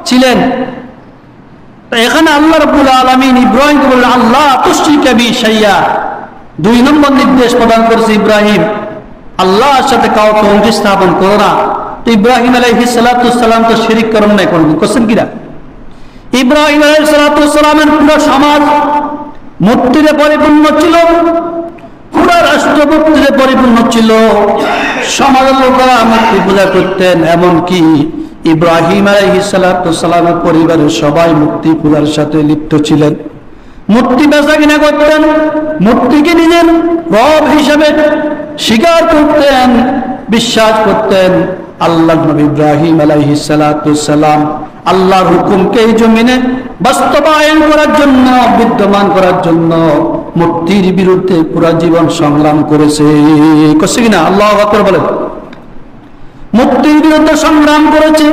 ছিলেন। এখানে আল্লাহ রাব্বুল আলামিন ইব্রাহিমকে বললেন আল্লাহ তুশরিকা বি শাইয়া, 2 নম্বর নির্দেশ প্রদান করেছে ইব্রাহিম, আল্লাহর সাথে কাউকে অংশ স্থাপন করো না। তো ইব্রাহিম আলাইহিস সালাতু সালাম তো শিরিক করেন নাই, করছেন কিনা? ইব্রাহিম আলাইহিস সালাতু সালামের পুরো সমাজ মূর্তিতে পরিপূর্ণ ছিল, পুরো রাষ্ট্র মূর্তিতে পরিপূর্ণ ছিল, সমাজের লোকেরা মূর্তি পূজা করতেন। এমনকি ইব্রাহিম আলাইহিস সালাতু সালামের পরিবারের সবাই মূর্তি পূজার সাথে লিপ্ত ছিলেন, মূর্তি বেচা কিনা করতেন, মূর্তিকে নিজের রব হিসেবে স্বীকার করতেন, বিশ্বাস করতেন। আল্লাহ নবী ইব্রাহিম আলাইহিস সালাতু সালাম আল্লাহর হুকুমকে এই জমিনে বাস্তবায়ন করার জন্য, বিদ্যমান করার জন্য মূর্তির বিরুদ্ধে পুরা জীবন সংগ্রাম করেছে। করছে কিনা? আল্লাহু আকবার বলেন। মূর্তির বিরুদ্ধে সংগ্রাম করেছে।